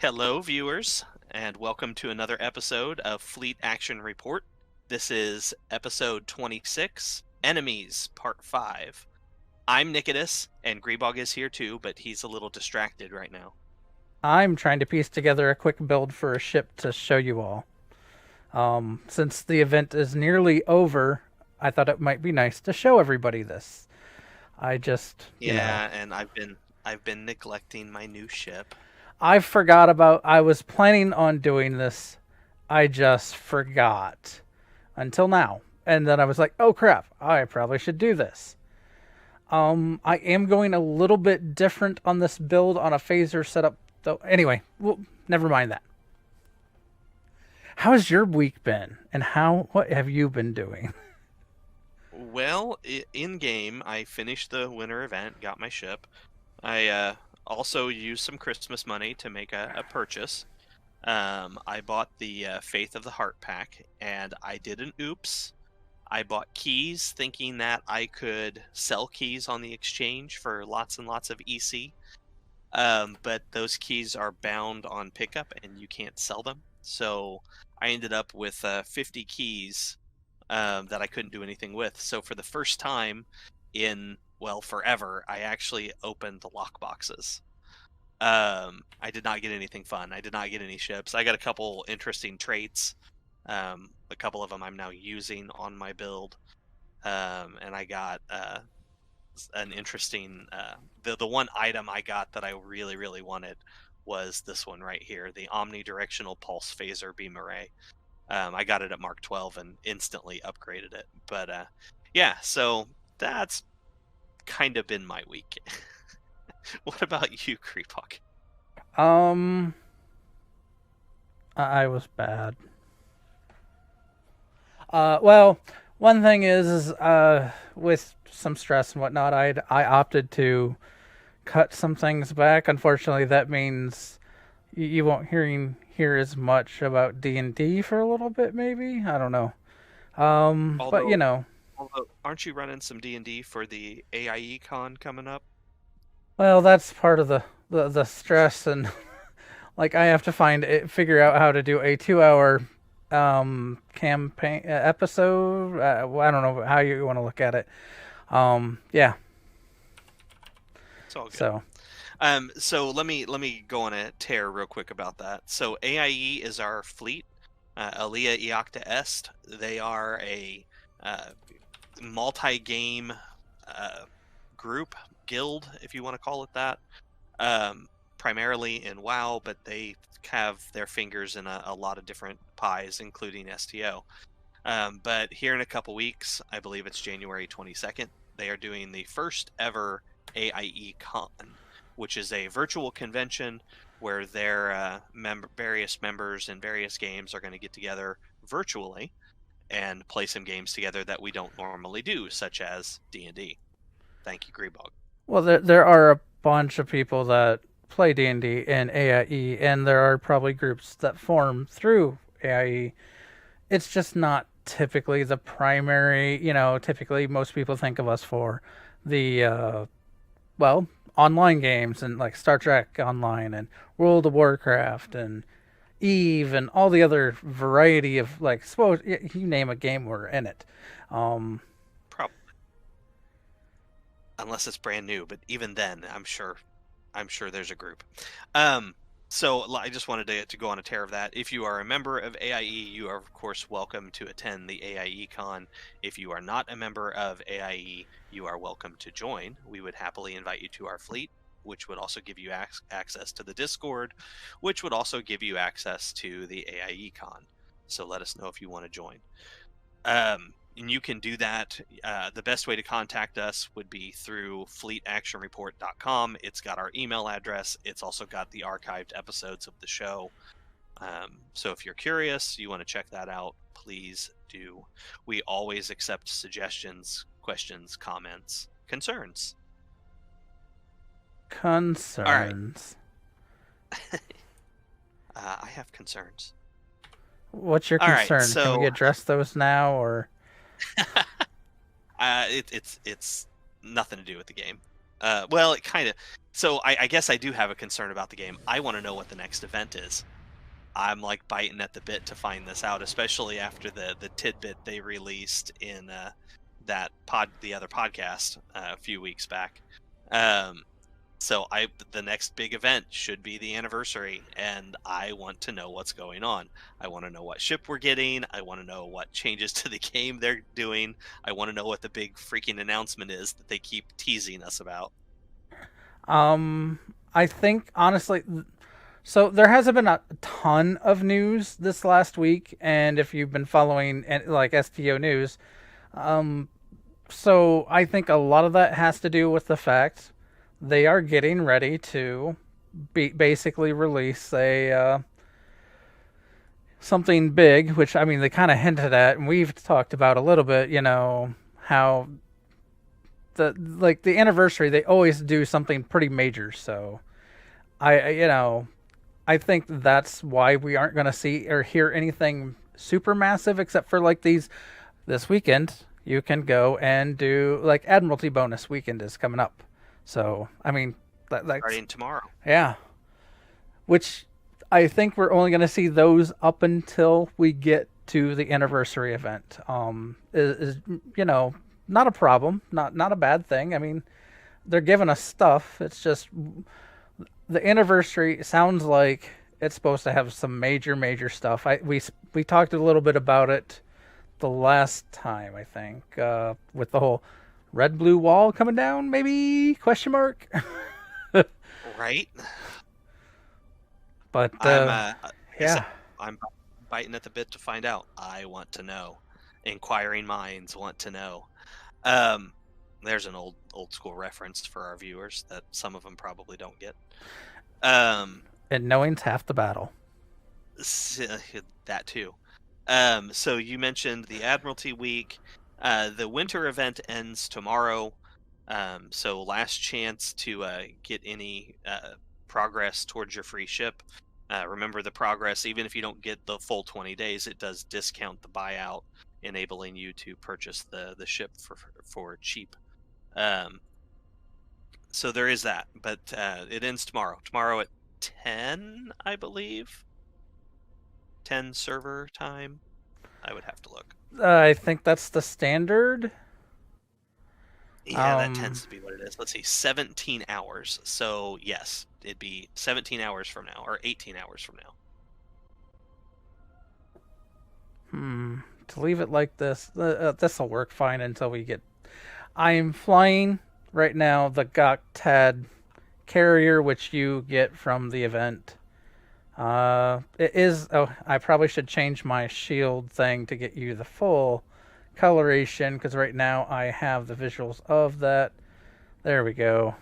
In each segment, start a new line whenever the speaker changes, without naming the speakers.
Hello, viewers, and welcome to another episode of Fleet Action Report. This is episode 26, Enemies, Part 5. I'm Nikodas, and Grebog is here too, but he's a little distracted right now.
I'm trying to piece together a quick build for a ship to show you all. Since the event is nearly over, I thought it might be nice to show everybody this. I just.
Yeah, and I've been neglecting my new ship.
I forgot about. I was planning on doing this. I just forgot until now, and then I was like, "Oh crap! I probably should do this." I am going a little bit different on this build on a phaser setup, though. Anyway, well, never mind that. How's your week been, and what have you been doing?
Well, in-game, I finished the winter event, got my ship. I also used some Christmas money to make a purchase. I bought the Faith of the Heart pack, and I did an oops. I bought keys thinking that I could sell keys on the exchange for lots and lots of EC. But those keys are bound on pickup and you can't sell them. So I ended up with 50 keys that I couldn't do anything with. So for the first time in, well, forever, I actually opened the lock boxes. I did not get anything fun. I did not get any ships. I got a couple interesting traits. A couple of them I'm now using on my build. And I got an interesting the one item I got that I really wanted was this one right here, the omnidirectional pulse phaser beam array. I got it at Mark 12 and instantly upgraded it. But yeah, so that's kind of been my week. What about you, Creephawk?
Um, I was bad. Well, one thing is, with some stress and whatnot, I opted to cut some things back. Unfortunately, that means you won't hear as much about D&D for a little bit. Maybe, I don't know. But
Although, although aren't you running some D&D for the AIE con coming up?
well, that's part of the stress, and like I have to figure out how to do a 2 hour campaign episode. I don't know how you want to look at it. Yeah.
It's all good.
So
So let me go on a tear real quick about that. So AIE is our fleet. Alia Iacta Est. They are a uh, multi-game uh, group, guild, if you want to call it that. Primarily in WoW, but they have their fingers in a lot of different pies, including STO. But here in a couple weeks, I believe it's January 22nd, they are doing the first ever AIE Con, which is a virtual convention where their various members in various games are going to get together virtually and play some games together that we don't normally do, such as D&D. Thank you, Grebog.
well, there are a bunch of people that play D&D and AIE, and there are probably groups that form through AIE. It's just not typically the primary. Typically most people think of us for the well, online games and like Star Trek Online and World of Warcraft and Eve and all the other variety of like suppose you name a game, we're in it. Um,
Probably, unless it's brand new, but even then, I'm sure there's a group. So I just wanted to go on a tear of that. If you are a member of AIE, you are of course welcome to attend the AIE Con. If you are not a member of AIE, you are welcome to join. We would happily invite you to our fleet, which would also give you access to the Discord, which would also give you access to the AIE Con. So let us know if you want to join. And you can do that. The best way to contact us would be through fleetactionreport.com. It's got our email address. It's also got the archived episodes of the show. So if you're curious, you want to check that out, please do. We always accept suggestions, questions, comments, concerns. All right.
concerns.
I have concerns.
What's your
All right.
concern? Can we
So
address those now, or
it's nothing to do with the game. Well, it kind of. So I guess I do have a concern about the game. I want to know what the next event is. I'm like biting at the bit to find this out, especially after the tidbit they released in the other podcast a few weeks back. Um, so the next big event should be the anniversary, and I want to know what's going on. I want to know what ship we're getting. I want to know what changes to the game they're doing. I want to know what the big freaking announcement is that they keep teasing us about.
I think honestly, so there hasn't been a ton of news this last week, and if you've been following like STO news, um, so I think a lot of that has to do with the fact they are getting ready to basically release a something big, which I mean they kind of hinted at, and we've talked about a little bit. You know how the anniversary they always do something pretty major. So you know I think that's why we aren't going to see or hear anything super massive, except for like this weekend. You can go and do like Admiralty bonus weekend is coming up. So I mean that's
Starting tomorrow.
yeah, which I think we're only going to see those up until we get to the anniversary event. Is not a problem, not a bad thing. I mean, they're giving us stuff. It's just the anniversary sounds like it's supposed to have some major stuff. We talked a little bit about it the last time, I think, with the whole red blue wall coming down, maybe question mark.
Right.
But yeah,
I'm biting at the bit to find out. I want to know. Inquiring minds want to know. There's an old school reference for our viewers that some of them probably don't get.
And knowing's half the battle.
That too. So you mentioned the Admiralty Week. The winter event ends tomorrow. So last chance to get any progress towards your free ship. Remember the progress, even if you don't get the full 20 days, it does discount the buyout, enabling you to purchase the ship for cheap. So there is that, but it ends tomorrow. Tomorrow at 10, I believe. 10 server time. I would have to look.
I think that's the standard.
Yeah, that tends to be what it is. Let's see, 17 hours. So yes, it'd be 17 hours from now, or 18 hours from now.
To leave it like this, this'll work fine until we get. I'm flying right now the Gok-Tad carrier, which you get from the event. It is. Oh, I probably should change my shield thing to get you the full coloration, because right now I have the visuals of that. There we go.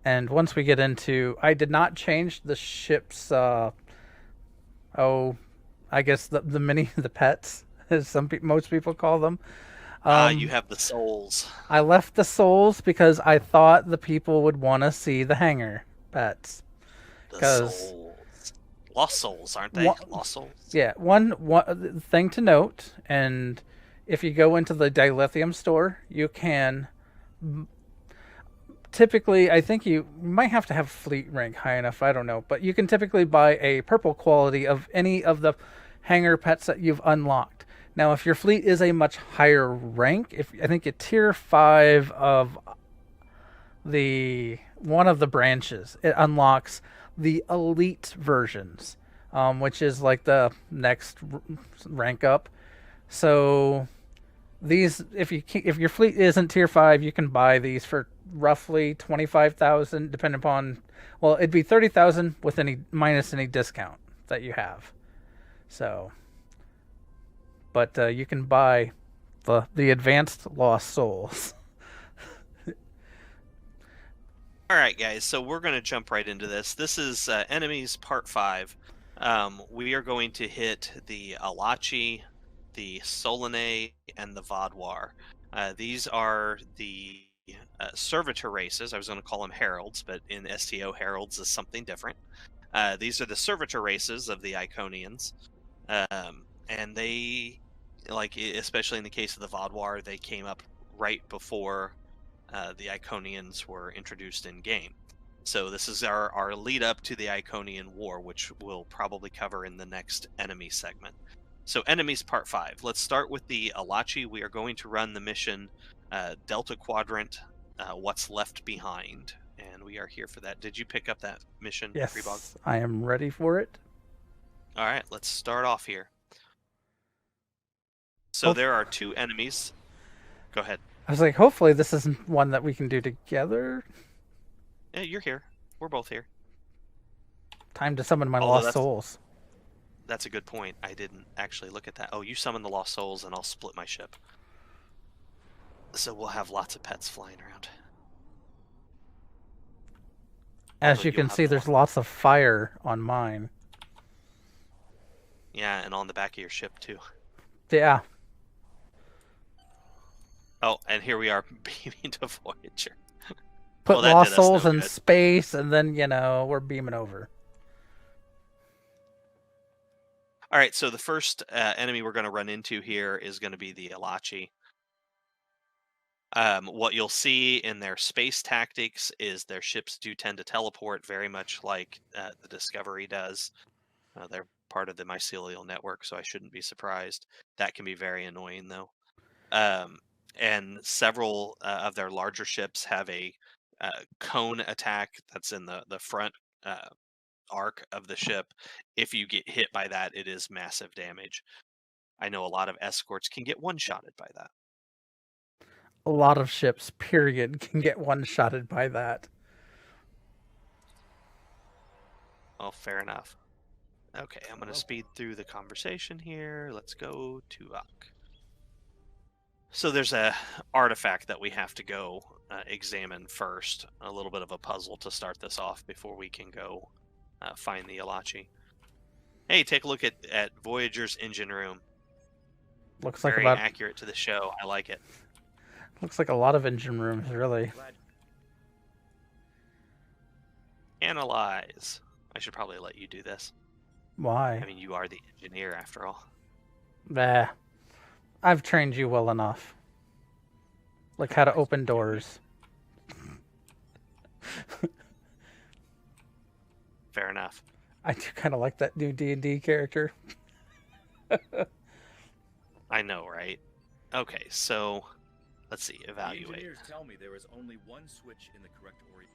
And once we get into, I did not change the ship's. I guess the pets, as most people call them.
You have the souls.
I left the souls because I thought the people would want to see the hangar pets.
The souls. Lost souls, aren't they? Lost souls.
Yeah, one thing to note, and if you go into the dilithium store, you can. Typically, I think you might have to have fleet rank high enough. I don't know, but you can typically buy a purple quality of any of the hangar pets that you've unlocked. Now, if your fleet is a much higher rank, if I think a tier 5 of one of the branches, it unlocks the elite versions, which is like the next rank up. So these, if your fleet isn't tier 5, you can buy these for roughly 25,000, depending upon. Well, it'd be 30,000 with minus any discount that you have. So, but you can buy the advanced lost souls.
All right, guys. So we're going to jump right into this. This is Enemies Part 5. We are going to hit the Elachi, the Solanea, and the Vodwar. These are the servitor races. I was going to call them heralds, but in STO, heralds is something different. These are the servitor races of the Iconians. And they, like, especially in the case of the Vodwar, they came up right before the Iconians were introduced in game. So this is our lead up to the Iconian War, which we'll probably cover in the next enemy segment. So enemies part 5. Let's start with the Elachi. We are going to run the mission Delta Quadrant, What's Left Behind. And we are here for that. Did you pick up that mission, Grebog?
Yes, I am ready for it.
All right, let's start off here. So there are 2 enemies. Go ahead.
I was like, hopefully this isn't one that we can do together.
Yeah, you're here. We're both here.
Time to summon my lost souls.
That's a good point. I didn't actually look at that. Oh, you summon the lost souls and I'll split my ship. So we'll have lots of pets flying around.
As you can see, there's lots of fire on mine.
Yeah, and on the back of your ship too.
Yeah.
Oh, and here we are beaming to Voyager.
Put lost souls in space, and then, we're beaming over.
All right, so the first enemy we're going to run into here is going to be the Elachi. What you'll see in their space tactics is their ships do tend to teleport, very much like the Discovery does. They're part of the Mycial Network, so I shouldn't be surprised. That can be very annoying, though. And several of their larger ships have a cone attack that's in the front arc of the ship. If you get hit by that, it is massive damage. I know a lot of escorts can get one-shotted by that.
A lot of ships, period, can get one-shotted by that.
Oh, fair enough. Okay, I'm going to speed through the conversation here. Let's go to Ak. So there's a artifact that we have to go examine first. A little bit of a puzzle to start this off before we can go find the Elachi. Hey, take a look at Voyager's engine room.
Looks like
very accurate to the show. I like it.
Looks like a lot of engine rooms, really.
Analyze. I should probably let you do this.
Why?
I mean, you are the engineer after all.
Bah. I've trained you well enough. Like how to open doors.
Fair enough.
I do kind of like that new D&D character.
I know, right? Okay, so let's see. Evaluate.
The engineers tell me there is only one switch in the correct orient.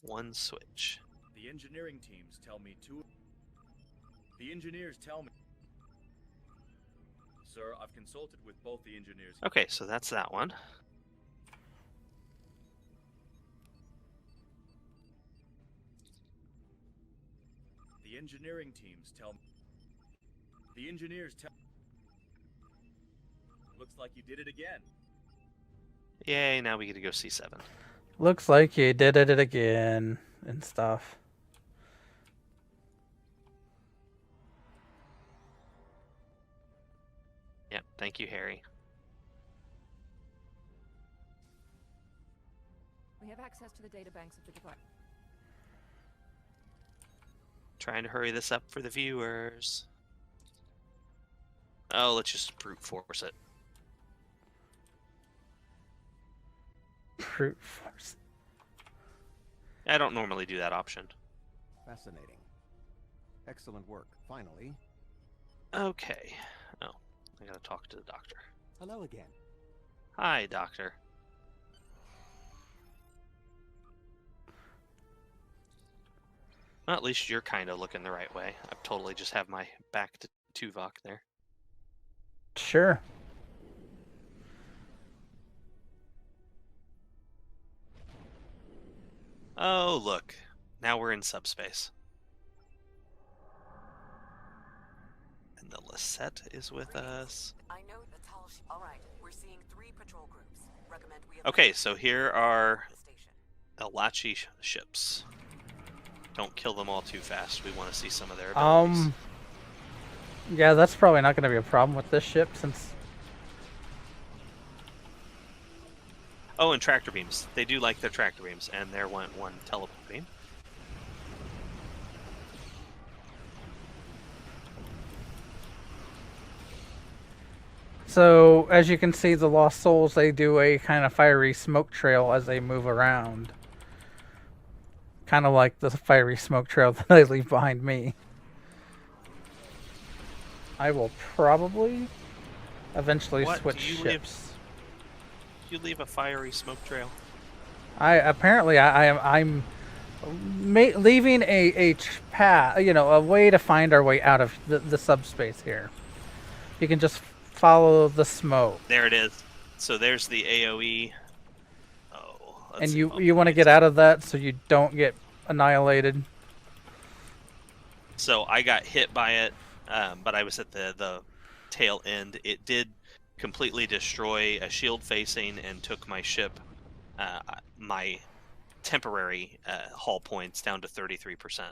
One switch.
The engineering teams tell me two. The engineers tell me. Sir, I've consulted with both the engineers.
Okay, so that's that one.
The engineering teams tell me. The engineers tell. Looks like you did it again.
Yay, now we get to go C7.
Looks like you did it again and stuff.
Yep, thank you, Harry.
We have access to the data banks of the device.
Trying to hurry this up for the viewers. Oh, let's just brute force it.
Brute force.
I don't normally do that option.
Fascinating. Excellent work. Finally.
Okay. Oh, I gotta talk to the doctor.
Hello again.
Hi, doctor. Well, at least you're kind of looking the right way. I totally just have my back to Tuvok there.
Sure.
Oh, look. Now we're in subspace. And the Lisette is with us.
I know the Tal'shiar. All right, we're seeing 3 patrol groups. Recommend we.
Okay, so here are Elachi ships. Don't kill them all too fast. We want to see some of their abilities.
Yeah, that's probably not going to be a problem with this ship since.
Oh, and tractor beams. They do like their tractor beams, and there went one teleport beam.
So, as you can see, the Lost Souls, they do a kind of fiery smoke trail as they move around. Kind of like the fiery smoke trail that I leave behind me. I will probably eventually switch ships.
You leave a fiery smoke trail.
I'm leaving a path, a way to find our way out of the subspace here. You can just follow the smoke.
There it is. So there's the AOE. Oh,
and you want to get out of that so you don't get annihilated.
So I got hit by it, but I was at the tail end. It did completely destroy a shield facing and took my ship, my temporary hull points down to 33%.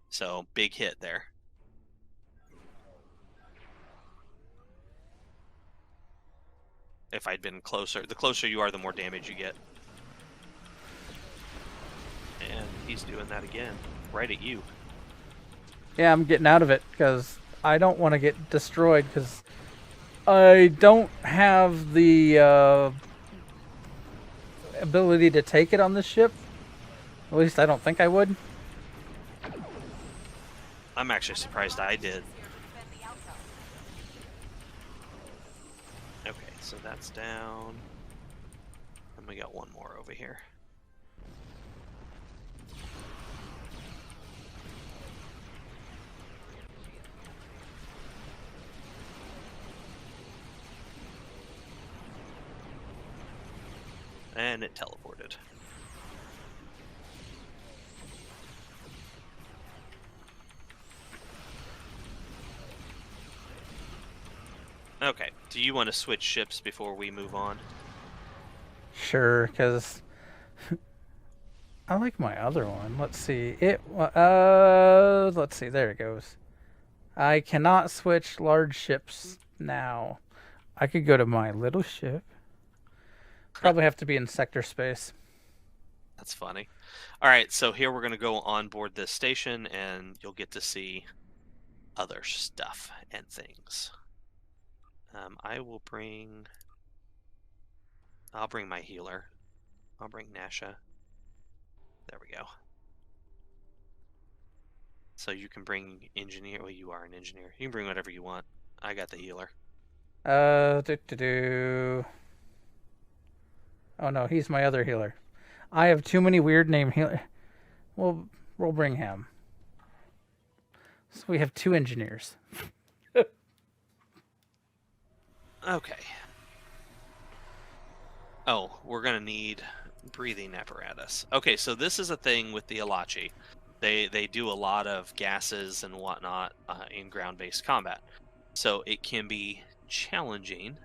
So big hit there. If I'd been closer, the closer you are, the more damage you get. And he's doing that again, right at you.
Yeah, I'm getting out of it because I don't want to get destroyed because I don't have the ability to take it on this ship. At least I don't think I would.
I'm actually surprised I did. Okay, so that's down. And we got one more over here. And it teleported. Okay, do you want to switch ships before we move on?
Sure, because I like my other one. Let's see. Let's see. There it goes. I cannot switch large ships now. I could go to my little ship. Probably have to be in sector space.
That's funny. All right, so here we're going to go on board this station, and you'll get to see other stuff and things. I'll bring my healer. I'll bring Nasha. There we go. So you can bring engineer. Well, you are an engineer. You can bring whatever you want. I got the healer.
Oh no, he's my other healer. I have too many weird name healer. We'll bring him. So we have two engineers.
Okay. Oh, we're gonna need breathing apparatus. Okay, so this is a thing with the Elachi. They do a lot of gases and whatnot in ground-based combat. So it can be challenging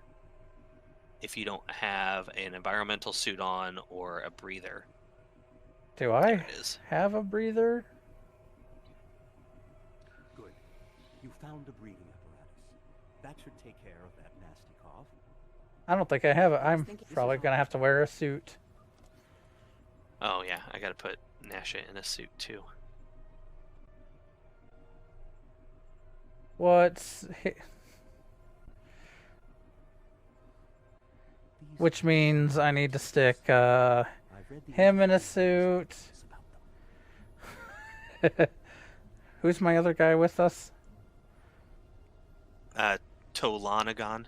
if you don't have an environmental suit on or a breather.
Do I have a breather?
Good. You found a breathing apparatus. That should take care of that nasty cough.
I don't think I have it. I'm probably going to have to wear a suit.
Oh yeah, I gotta put Nasha in a suit too.
Which means I need to stick him in a suit. Who's my other guy with us?
Tolanagon.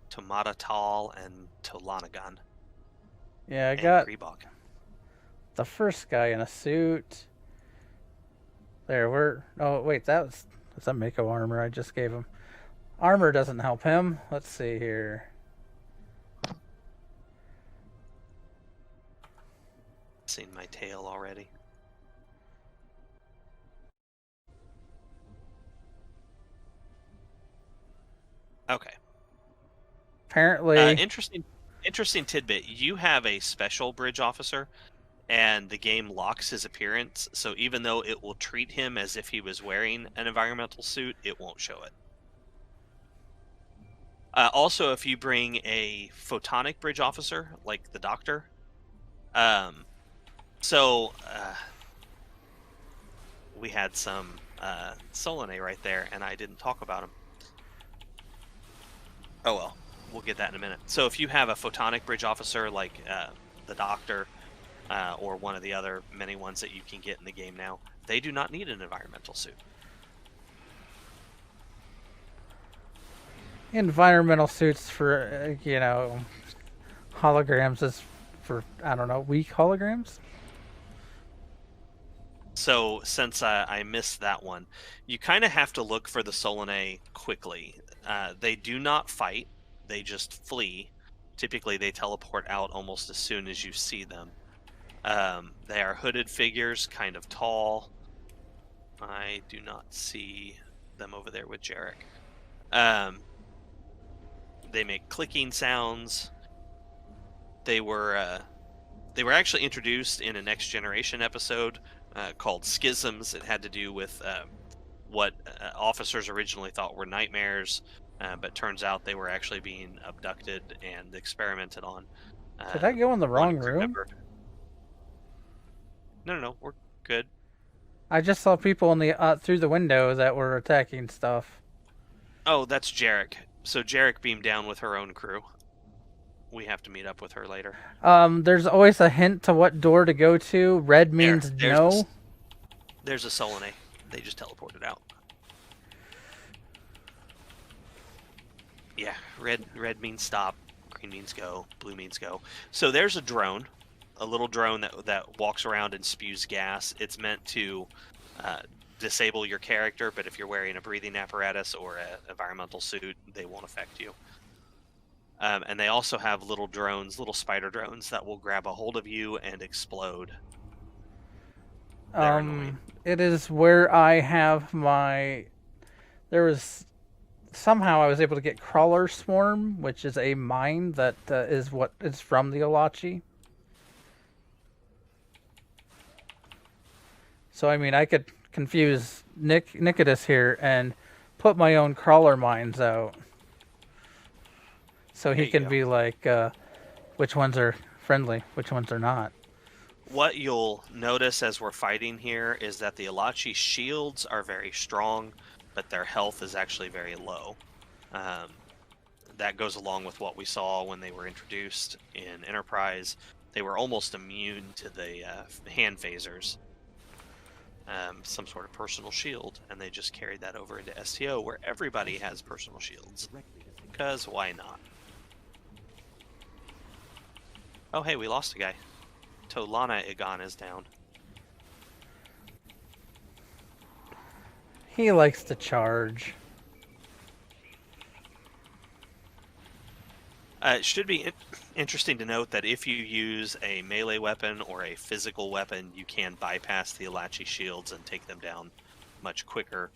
Tomatatal and Tolanagon.
Yeah, I got
Grebog.
the first guy in a suit. There, oh wait, that's a Mako armor I just gave him. Armor doesn't help him. Let's see here.
Seen my tail already. Okay.
Apparently,
interesting tidbit. You have a special bridge officer, and the game locks his appearance. So even though it will treat him as if he was wearing an environmental suit, it won't show it. Also, if you bring a photonic bridge officer, like the doctor, we had some Solanea right there, and I didn't talk about him. Oh well, we'll get that in a minute. So if you have a photonic bridge officer like the Doctor or one of the other many ones that you can get in the game now, they do not need an environmental suit.
Environmental suits for, holograms is for, I don't know, weak holograms?
So since I missed that one, you kind of have to look for the Solanea quickly. They do not fight; they just flee. Typically, they teleport out almost as soon as you see them. They are hooded figures, kind of tall. I do not see them over there with Jarek. They make clicking sounds. They were actually introduced in a Next Generation episode called Schisms. It had to do with what officers originally thought were nightmares, but turns out they were actually being abducted and experimented on.
Did I go in the wrong
One crew
room?
member- No, we're good.
I just saw people in the through the window that were attacking stuff.
Oh, that's Jarek. So Jarek beamed down with her own crew. We have to meet up with her later.
There's always a hint to what door to go to. Red means no.
There's a Solanea. They just teleported out. Yeah, red means stop, green means go, blue means go. So there's a drone, a little drone that walks around and spews gas. It's meant to disable your character, but if you're wearing a breathing apparatus or an environmental suit, they won't affect you. And they also have little drones, little spider drones that will grab a hold of you and explode. They're annoying.
It is where I have my. There was somehow I was able to get Crawler Swarm, which is a mine that is what is from the Elachi. So I mean, I could confuse Nikodas here and put my own crawler mines out. So he can be like, which ones are friendly, which ones are not.
What you'll notice as we're fighting here is that the Elachi shields are very strong, but their health is actually very low. That goes along with what we saw when they were introduced in Enterprise. They were almost immune to the hand phasers. Some sort of personal shield, and they just carried that over into STO, where everybody has personal shields. Because why not? Oh, hey, we lost a guy. Iconians is down.
He likes to charge.
It should be interesting to note that if you use a melee weapon or a physical weapon, you can bypass the Elachi shields and take them down much quicker.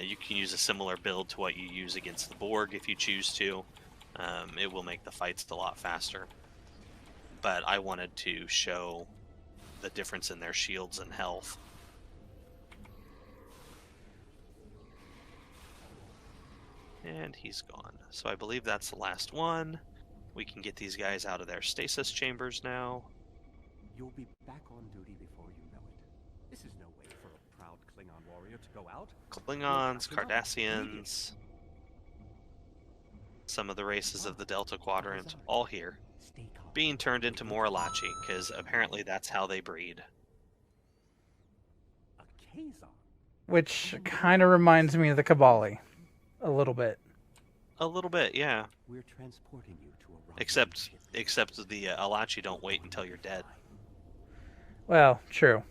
You can use a similar build to what you use against the Borg if you choose to. It will make the fights a lot faster. But I wanted to show the difference in their shields and health. And he's gone. So I believe that's the last one. We can get these guys out of their stasis chambers now.
You'll be back on duty before you know it. This is no way for a proud Klingon warrior to go out.
Klingons, Cardassians, some of the races of the Delta Quadrant, all here, being turned into more Elachi, because apparently that's how they breed.
A Kazon.
Which kind of reminds me of the Kabali. A little bit.
A little bit, yeah.
We're transporting you to a
Except the Elachi don't wait until you're dead.
Well, true.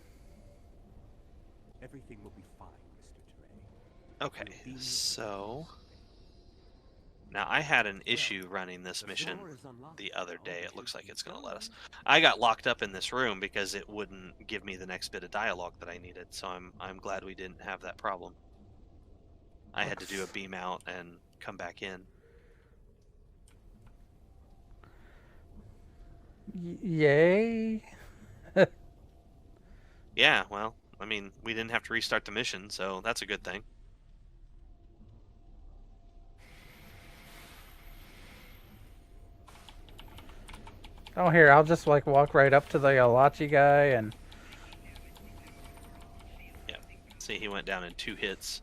Everything will be fine, Mr. Dre.
Okay, so now I had an issue running this mission the other day. It looks like it's going to let us. I got locked up in this room because it wouldn't give me the next bit of dialogue that I needed. So I'm glad we didn't have that problem. I had to do a beam out and come back in.
Yay.
Yeah, well, I mean, we didn't have to restart the mission, so that's a good thing.
Oh, here, I'll just like walk right up to the Elachi guy and...
Yeah, see, he went down in 2 hits.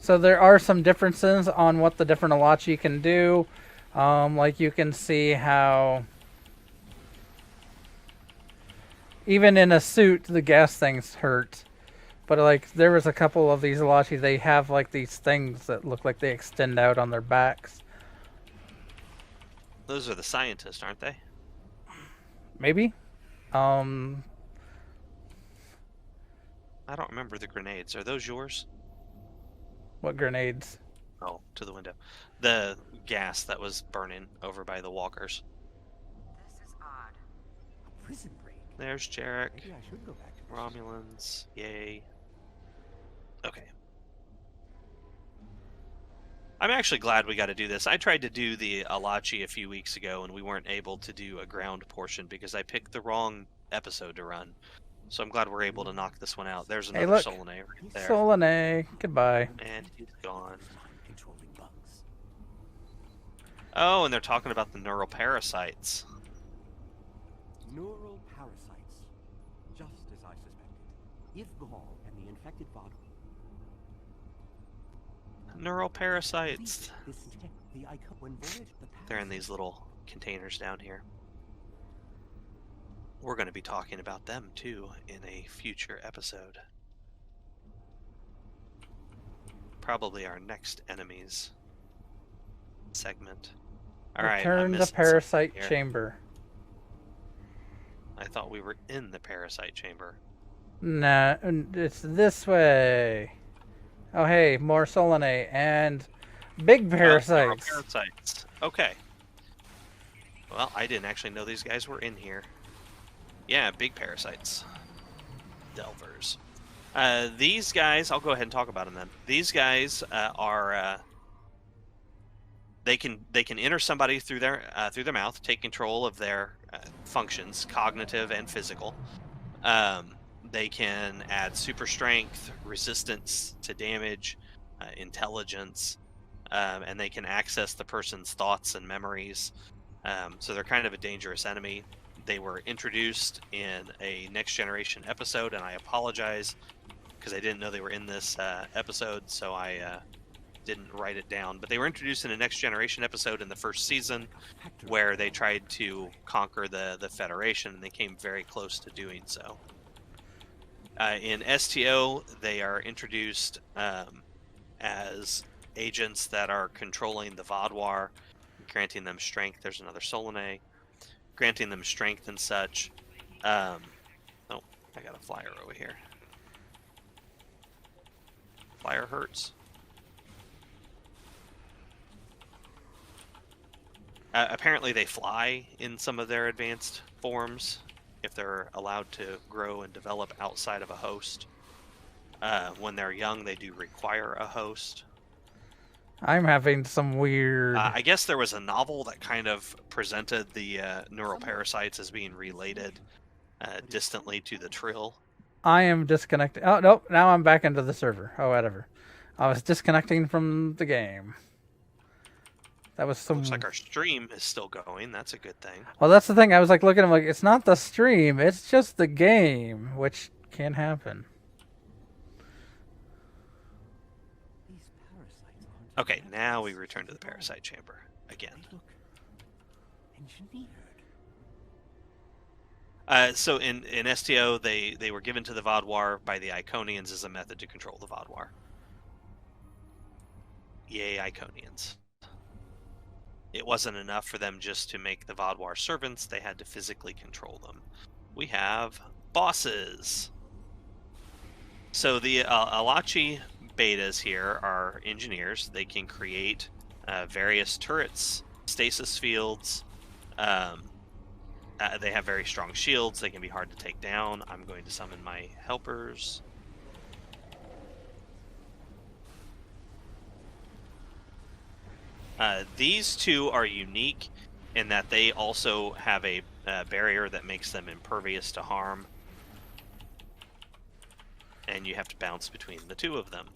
So there are some differences on what the different Elachi can do. Like you can see how even in a suit the gas things hurt. But like there was a couple of these Elachi, they have like these things that look like they extend out on their backs.
Those are the scientists, aren't they?
Maybe. Um,
I don't remember the grenades. Are those yours?
what grenades?
Oh, to the window. The gas that was burning over by the walkers.
This is odd.
A prison break.
There's Jarek.
Maybe I should go back to prison.
Romulans. Yay. Okay. I'm actually glad we got to do this. I tried to do the Elachi a few weeks ago, and we weren't able to do a ground portion because I picked the wrong episode to run. So I'm glad we're able to knock this one out. There's
Hey,
another
look.
Solanea right there.
Solanea, goodbye.
And he's gone.
Mind-controlling bugs.
Oh, and they're talking about the neural parasites.
Neural parasites. Just as I suspected. If Gaul and the infected body...
Neural parasites.
This tech, the icon, when voyage, the
They're in these little containers down here. We're going to be talking about them too in a future episode. Probably our next enemies segment. All right,
Return the parasite chamber.
I thought we were in the parasite chamber.
Nah, it's this way. Oh, hey, more Solanea and big parasites.
Parasites. Okay. Well, I didn't actually know these guys were in here. Yeah, big parasites. Delvers. These guys, I'll go ahead and talk about them then. These guys are they can enter somebody through their mouth, take control of their functions, cognitive and physical. They can add super strength, resistance to damage, intelligence, and they can access the person's thoughts and memories. So they're kind of a dangerous enemy. They were introduced in a Next Generation episode, and I apologize because I didn't know they were in this episode, so I didn't write it down. But they were introduced in a Next Generation episode in the first season where they tried to conquer the Federation, and they came very close to doing so. In STO, they are introduced as agents that are controlling the Vaadwaur, granting them strength. There's another Solanea. Granting them strength and such. Oh, I got a flyer over here. Flyer hurts. Apparently they fly in some of their advanced forms if they're allowed to grow and develop outside of a host. When they're young, they do require a host.
I'm having some weird...
I guess there was a novel that kind of presented the neural parasites as being related distantly to the Trill.
I am disconnected. Oh, nope. Now I'm back into the server. Oh, whatever. I was disconnecting from the game. That was some...
Looks like our stream is still going. That's a good thing.
Well, that's the thing. I was like looking at him like, it's not the stream. It's just the game, which can happen.
These parasites aren't
Okay, now we return to the parasite chamber again.
They look engineered.
So in STO, they were given to the Vaadwaur by the Iconians as a method to control the Vaadwaur. Yay, Iconians. It wasn't enough for them just to make the Vaadwaur servants, they had to physically control them. We have bosses. So the Elachi betas here are engineers. They can create various turrets, stasis fields. They have very strong shields. They can be hard to take down. I'm going to summon my helpers. These two are unique in that they also have a barrier that makes them impervious to harm. And you have to bounce between the two of them.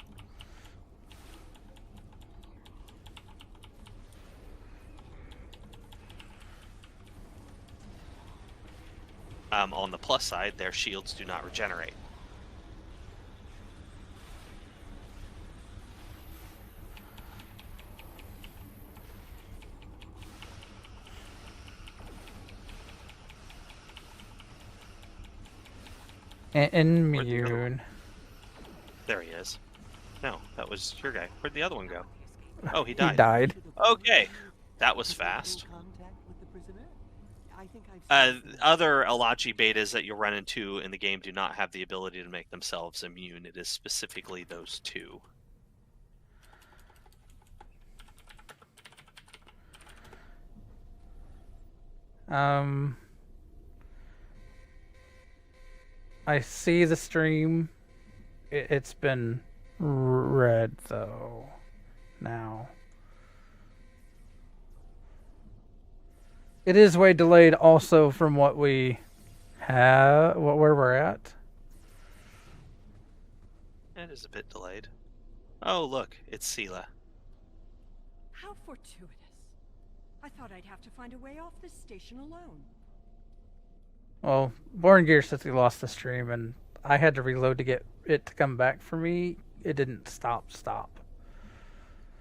On the plus side, their shields do not regenerate.
Immune.
There he is. No, that was your guy. Where'd the other one go? Oh, he
He
died.
died.
Okay, that was fast.
Contact with the prisoner? I think I've seen
Other Elachi betas that you'll run into in the game do not have the ability to make themselves immune. It is specifically those two.
I see the stream. It's been red though. Now. It is way delayed also from what we have, where we're at.
It is a bit delayed. Oh, look, it's Sela.
How fortuitous. I thought I'd have to find a way off this station alone.
Well, Born Gear says he lost the stream and I had to reload to get it to come back for me. It didn't stop.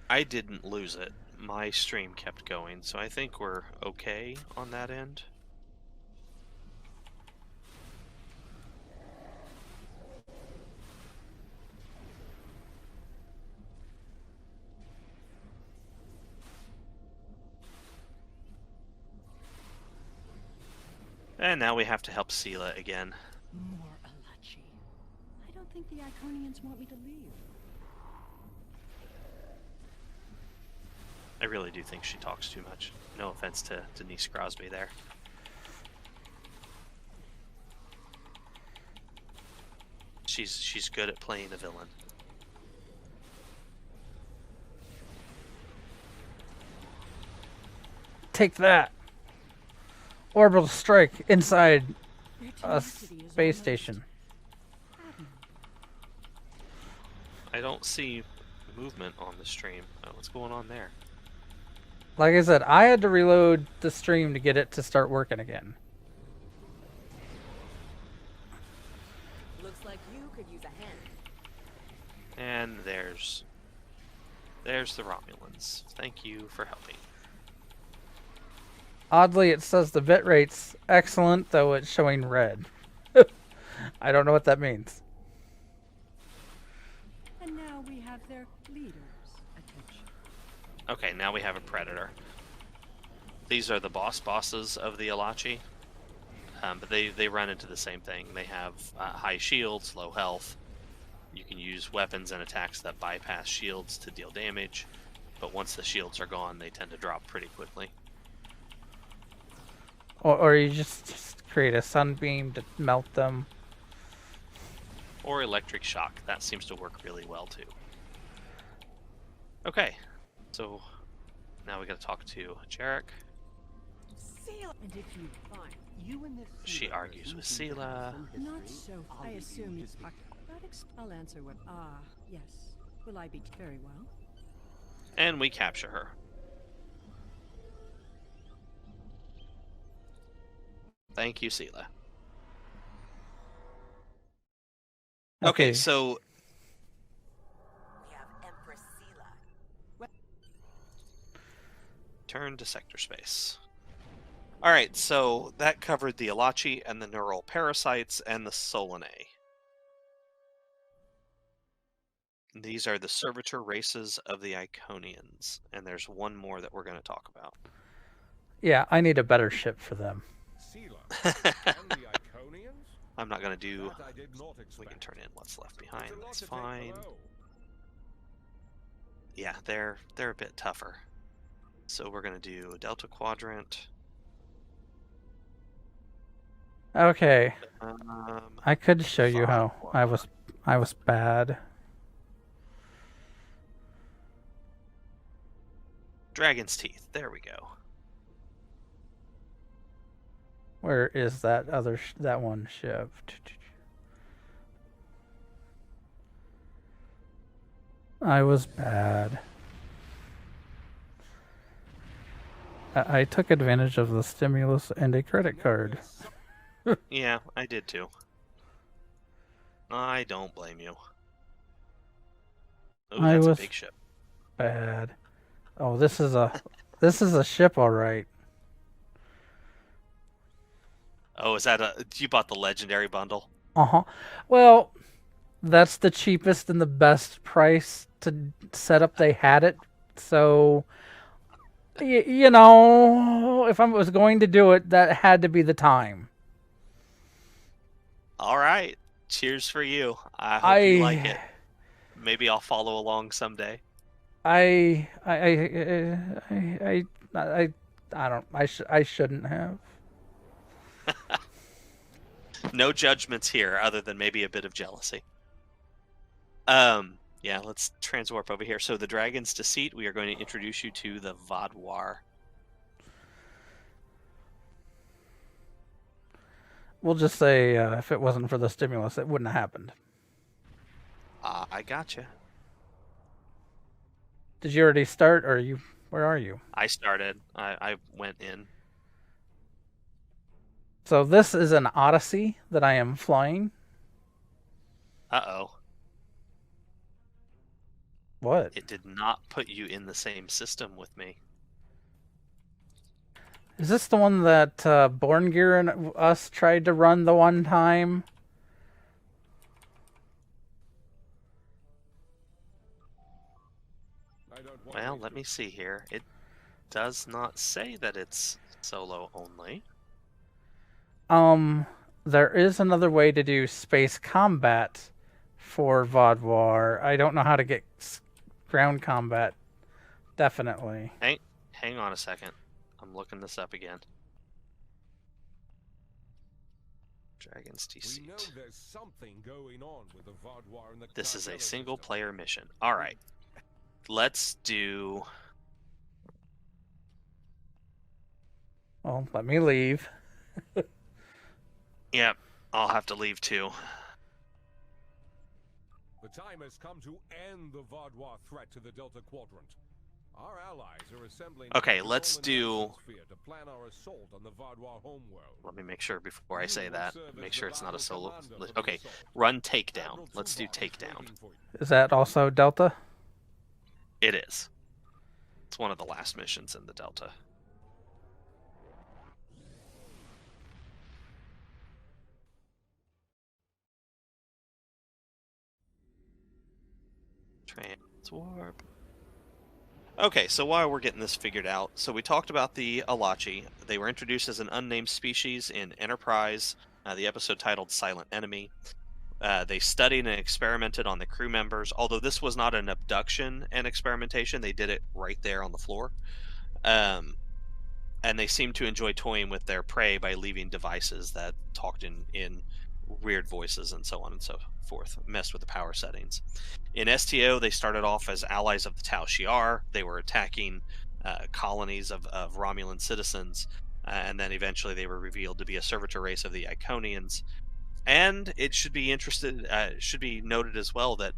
I didn't lose it. My stream kept going, so I think we're okay on that end. And now we have to help Sela again.
More Elachi. I don't think the Iconians want me to leave.
I really do think she talks too much. No offense to Denise Crosby there. She's good at playing a villain.
Take that. Orbital strike inside
Their
a
tenacity is
space
almost
station.
admirable.
I don't see movement on the stream. What's going on there?
Like I said, I had to reload the stream to get it to start working again.
Looks like you could use a hand.
And there's the Romulans. Thank you for helping.
Oddly, it says the bitrate's excellent, though it's showing red. I don't know what that means.
And now we have their leader's attention.
Okay, now we have a Predator. These are the bosses of the Elachi. But they run into the same thing. They have high shields, low health. You can use weapons and attacks that bypass shields to deal damage. But once the shields are gone, they tend to drop pretty quickly.
Or you just create a sunbeam to melt them.
Or electric shock. That seems to work really well too. Okay, so now we gotta talk to Jarek.
And if you find
You and this
She
Sela
argues with
person have
Sela.
some
not
history.
so,
I'll
I
leave you
assume
to
you.
speak.
I'll answer what. Yes. Will I be very well?
And we capture her. Thank you, Sela. Okay, so
We have Empress Sela.
turn to sector space. Alright, so that covered the Elachi and the neural parasites and the Solanea. These are the servitor races of the Iconians, and there's one more that we're going to talk about.
Yeah, I need a better ship for them.
Sela, and the Iconians?
I'm not going to do...
That I did not
We
expect.
can turn in what's left
It's
behind,
a lot
that's
to take
fine.
below.
Yeah, they're a bit tougher. So we're going to do a Delta Quadrant.
Okay,
Um,
I could show you how I was bad.
Dragon's Teeth, there we go.
Where is that other that one ship? I was bad. I took advantage of the stimulus and a credit card.
Yeah, I did too. I don't blame you. Oh,
I
that's
was-
a big ship.
Bad. Oh, this is a ship, all right.
Oh, is that you bought the legendary bundle?
Uh-huh. Well, that's the cheapest and the best price to set up they had it. So, you know, if I was going to do it, that had to be the time.
All right. Cheers for you. I hope you like it.
I,
Maybe I'll follow along someday.
I, I, I don't. I shouldn't have.
No judgments here, other than maybe a bit of jealousy. Yeah, let's transwarp over here. So the Dragon's Deceit, we are going to introduce you to the Vodwar.
We'll just say if it wasn't for the stimulus, it wouldn't have happened.
I gotcha.
Did you already start, or are you? Where are you?
I started. I went in.
So this is an Odyssey that I am flying.
Uh-oh.
What?
It did not put you in the same system with me.
Is this the one that Borngear and us tried to run the one time?
I don't want
Well,
any
let me see here. It does not say that it's solo only.
There is another way to do space combat for Vodwar. I don't know how to get ground combat. Definitely.
Hang on a second. I'm looking this up again. Dragon's
We
Deceit.
know there's something going on with the Vodwar and the
This is a
Cartella
single
system.
player mission. All right. Let's do...
Well, let me leave.
Yep, I'll have to leave too.
The time has come to end the Vodwar threat to the Delta Quadrant. Our allies are assembling
Okay,
a
let's
control and
do-
Dyson sphere to plan our assault on the Vodwar homeworld.
Let me make sure before I say
You will
that.
serve
Make
as
sure
the
it's not a
battle
solo...
commander for the
Okay,
assault.
run takedown.
Admiral
Let's do
Tumbach is
takedown.
waiting for you.
Is that also Delta?
It is. It's one of the last missions in the Delta. Transwarp. Okay, so while we're getting this figured out, so we talked about the Elachi. They were introduced as an unnamed species in Enterprise, the episode titled Silent Enemy. They studied and experimented on the crew members, although this was not an abduction and experimentation. They did it right there on the floor. And they seemed to enjoy toying with their prey by leaving devices that talked in weird voices and so on and so forth, messed with the power settings. In STO, they started off as allies of the Tal'shiar. They were attacking colonies of Romulan citizens, and then eventually they were revealed to be a servitor race of the Iconians. And it should be noted as well that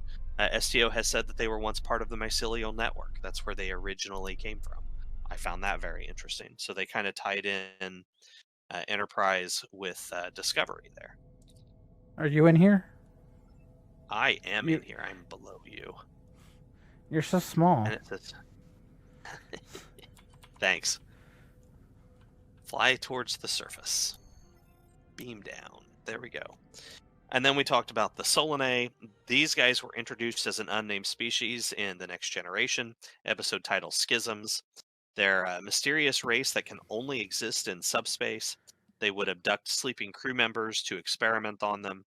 STO has said that they were once part of the Mycial Network. That's where they originally came from. I found that very interesting. So they kind of tied in Enterprise with Discovery there.
Are you in here?
I am in here. I'm below you.
You're so small.
And it says... Thanks. Fly towards the surface. Beam down. There we go. And then we talked about the Solanea. These guys were introduced as an unnamed species in The Next Generation, episode titled Schisms. They're a mysterious race that can only exist in subspace. They would abduct sleeping crew members to experiment on them.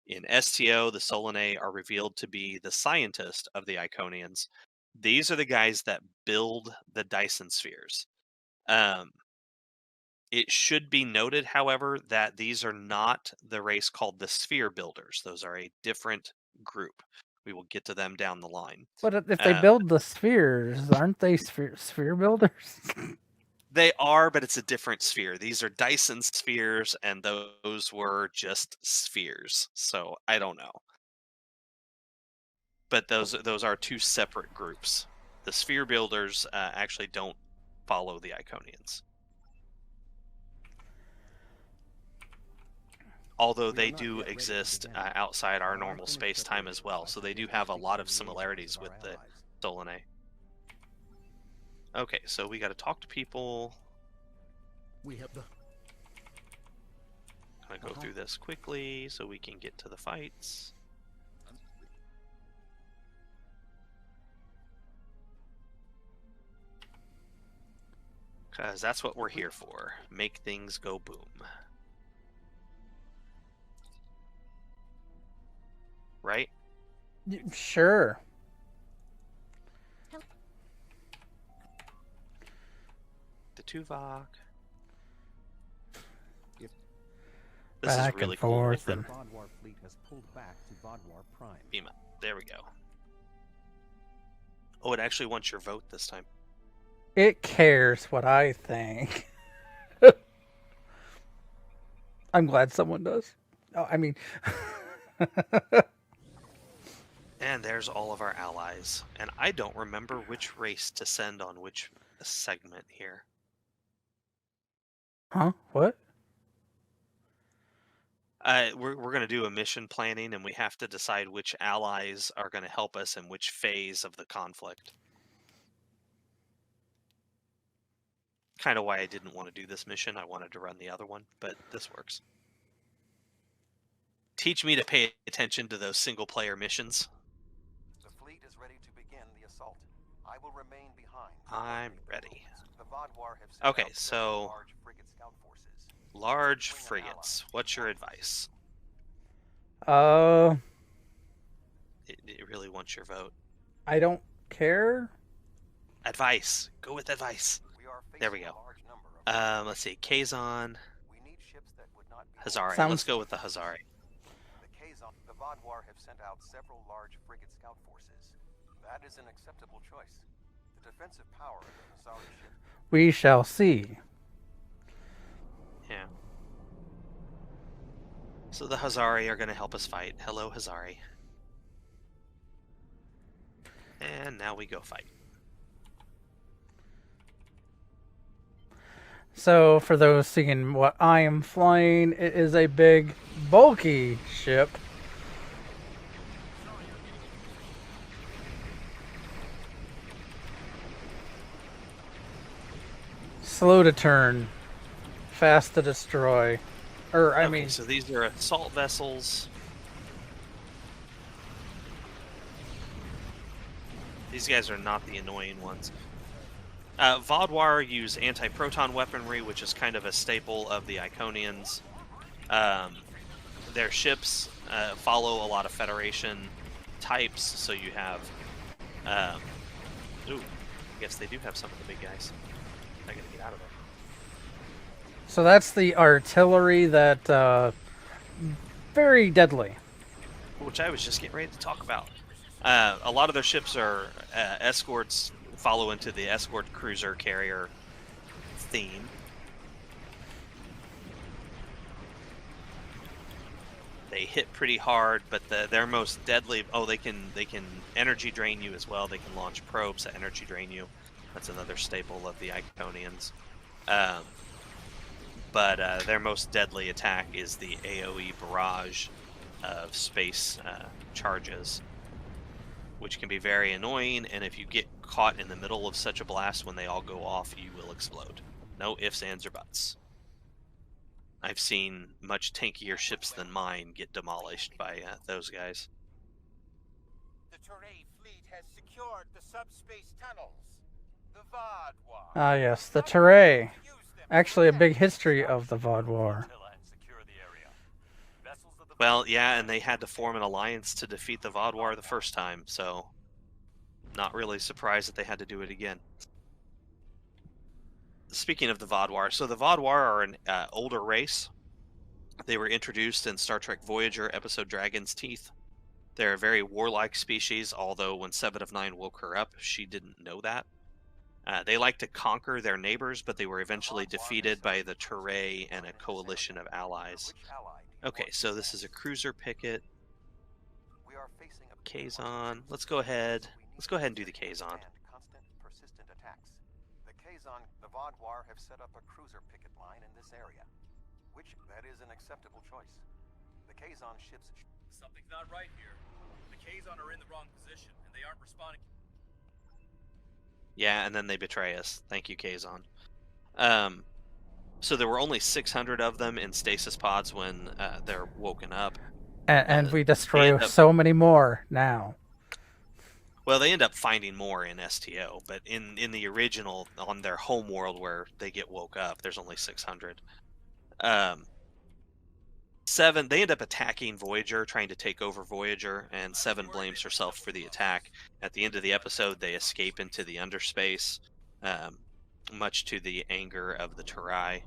In STO, the Solanea are revealed to be the scientist of the Iconians. These are the guys that build the Dyson spheres. It should be noted, however, that these are not the race called the Sphere Builders. Those are a different group. We will get to them down the line.
But if they build the spheres, aren't they sphere builders?
They are, but it's a different sphere. These are Dyson spheres, and those were just spheres. So I don't know. But those are two separate groups. The Sphere Builders actually don't follow the Iconians. Although they do exist outside our normal space-time as well, so they do have a lot of similarities with the Solanea. Okay, so we got to talk to people.
We have the...
I'm gonna go through this quickly so we can get to the fights. Because that's what we're here for. Make things go boom. Right?
Sure.
The Tuvok.
If
This is
Back
really
and
cool.
forth
the
and
Vodwar fleet has pulled back to Vodwar Prime.
Beam up. There we go. Oh, it actually wants your vote this time.
it cares what I think. I'm glad someone does. Oh, I mean,
And there's all of our allies. And I don't remember which race to send on which segment here.
huh? What?
We're going to do a mission planning, and we have to decide which allies are going to help us in which phase of the conflict. Kind of why I didn't want to do this mission. I wanted to run the other one, but this works. Teach me to pay attention to those single-player missions.
The fleet is ready to begin the assault. I will remain behind.
I'm ready.
The Vodwar have sent
Okay,
out several
so
large frigate scout forces.
large frigates. What's your advice? It really wants your vote.
I don't care.
Advice. Go with advice.
We are
There we
facing
go.
a large number of
Let's see. Kazon,
We need ships that would not be
Hazari.
Sounds-
Let's go with the Hazari.
The Vodwar have sent out several large frigate scout forces. That is an acceptable choice. The defensive power of the Hazari ship.
We shall see.
Yeah. So the Hazari are going to help us fight. Hello, Hazari. And now we go fight.
So, for those seeing what I am flying, it is a big, bulky ship. Slow to turn, fast to destroy. I
Okay,
mean,
so these are assault vessels. These guys are not the annoying ones. Vodwar use anti-proton weaponry, which is kind of a staple of the Iconians. Their ships follow a lot of Federation types, so you have... ooh, I guess they do have some of the big guys. I gotta get out of there.
so that's the artillery that, very deadly.
Which I was just getting ready to talk about. A lot of their ships are escorts, follow into the escort cruiser carrier theme. They hit pretty hard, but their most deadly. Oh, they can energy drain you as well. They can launch probes that energy drain you. That's another staple of the Iconians. But their most deadly attack is the AOE barrage of space charges, which can be very annoying, and if you get caught in the middle of such a blast when they all go off, you will explode. No ifs, ands, or buts. I've seen much tankier ships than mine get demolished by those guys.
The Teray fleet has secured the subspace tunnels. The Vodwar.
Ah, yes, the Teray. Actually, a big history of the Vodwar.
Well, yeah, and they had to form an alliance to defeat the Vodwar the first time, so not really surprised that they had to do it again. Speaking of the Vodwar, so the Vodwar are an older race. They were introduced in Star Trek Voyager episode Dragon's Teeth. They're a very warlike species, although when 7 of 9 woke her up, she didn't know that. They like to conquer their neighbors, but they were eventually defeated by the Teray and a coalition of allies. Okay, so this is a cruiser picket.
We are facing a
Kazon. Let's go ahead and do the Kazon.
Constant, persistent attacks. The Vodwar have set up a cruiser picket line in this area, which that is an acceptable choice. The Kazon ships.
Something's not right here. The Kazon are in the wrong position, and they aren't responding.
Yeah, and then they betray us. Thank you, Kazon. So there were only 600 of them in stasis pods when they're woken up.
And we destroy
end up-
so many more now.
Well, they end up finding more in STO, but in the original, on their home world where they get woke up, there's only 600. 7, they end up attacking Voyager, trying to take over Voyager, and 7 blames herself for the attack. At the end of the episode, they escape into the underspace, much to the anger of the Turai.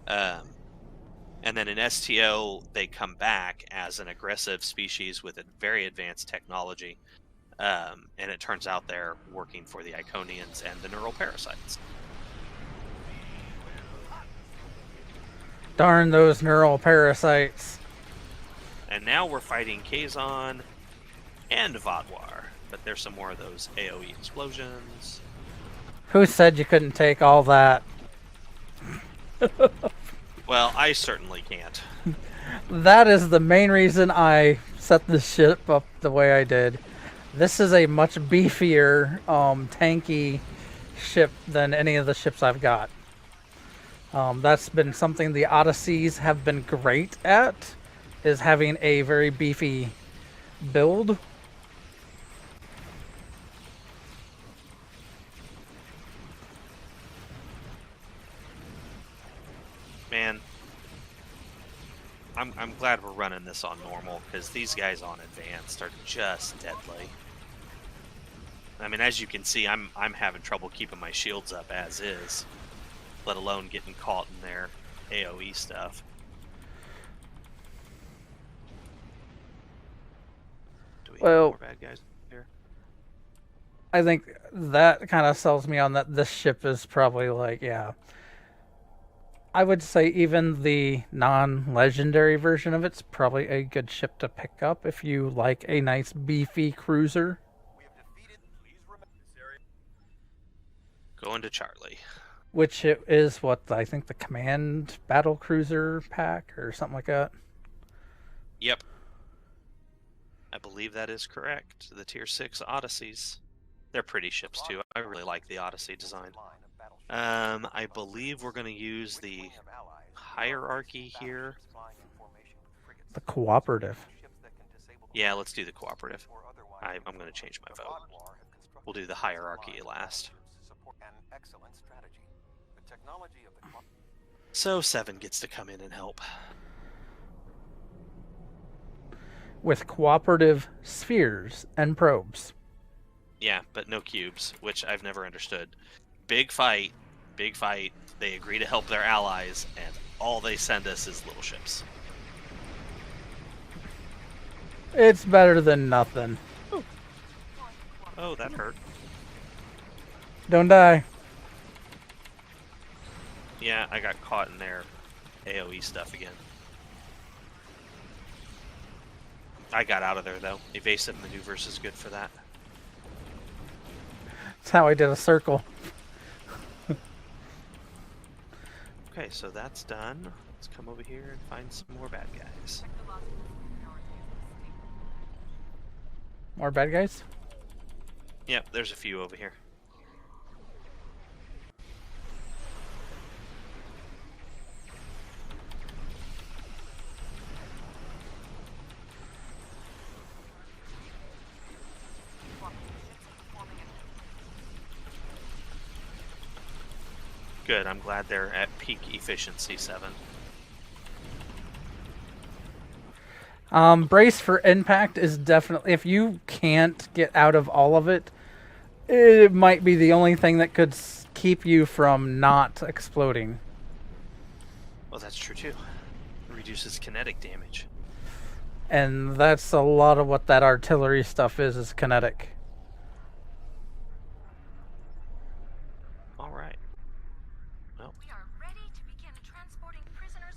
And then in STO, they come back as an aggressive species with a very advanced technology. And it turns out they're working for the Iconians and the neural parasites.
Darn those neural parasites.
And now we're fighting Kazon and Vodwar. But there's some more of those AoE explosions.
Who said you couldn't take all that?
Well, I certainly can't.
That is the main reason I set the ship up the way I did. This is a much beefier, tanky ship than any of the ships I've got. That's been something the Odysseys have been great at, is having a very beefy build.
Man, I'm glad we're running this on normal, because these guys on advanced are just deadly. I mean, as you can see, I'm having trouble keeping my shields up as is, let alone getting caught in their AoE stuff. Do we have more bad guys here?
I think that kind of sells me on that this ship is probably like, yeah. I would say even the non-legendary version of it's probably a good ship to pick up if you like a nice beefy cruiser.
Going to Charlie.
Which it is what I think the command battle cruiser pack or something like that.
Yep. I believe that is correct. The Tier 6 Odysseys. They're pretty ships too. I really like the Odyssey design. I believe we're going to use the hierarchy here.
The cooperative.
Yeah, let's do the cooperative. I'm going to change my vote. We'll do the hierarchy last. So 7 gets to come in and help.
With cooperative spheres and probes.
Yeah, but no cubes, which I've never understood. Big fight. They agree to help their allies, and all they send us is little ships.
It's better than nothing.
Oh, that hurt.
Don't die.
Yeah, I got caught in their AoE stuff again. I got out of there, though. Evasive maneuvers is good for that.
That's how I did a circle.
Okay, so that's done. Let's come over here and find some more bad guys.
More bad guys?
Yep, there's a few over here. Good, I'm glad they're at peak efficiency 7.
Brace for impact is definitely, if you can't get out of all of it, it might be the only thing that could keep you from not exploding.
Well, that's true too. It reduces kinetic damage.
And that's a lot of what that artillery stuff is kinetic.
Alright. Well,
We are ready to begin transporting prisoners.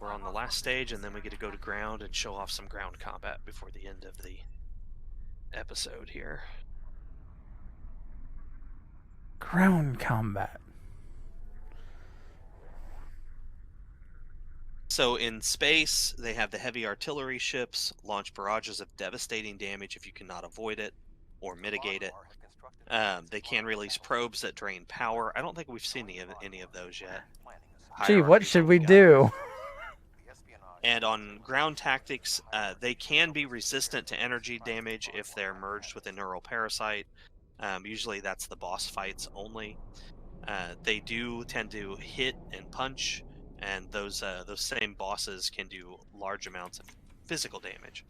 we're on the last stage, and then we get to go to ground and show off some ground combat before the end of the episode here.
Ground combat.
So in space, they have the heavy artillery ships launch barrages of devastating damage if you cannot avoid it or mitigate it. They can release probes that drain power. I don't think we've seen any of those yet.
Gee, what
Hierarchy's
should
all
we
got.
do?
And on ground tactics, they can be resistant to energy damage if they're merged with a neural parasite. Usually that's the boss fights only. They do tend to hit and punch, and those same bosses can do large amounts of physical damage.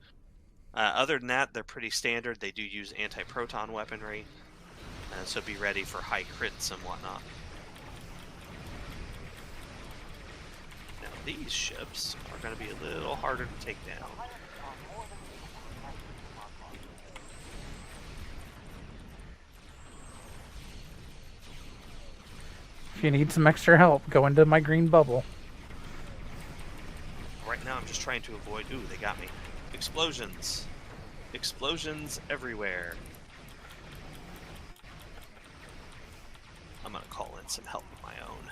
Other than that, they're pretty standard. They do use anti-proton weaponry, so be ready for high crits and whatnot. Now these ships are going to be a little harder to take down.
If you need some extra help, go into my green bubble.
Right now I'm just trying to avoid... Ooh, they got me. Explosions. Explosions everywhere. I'm going to call in some help of my own.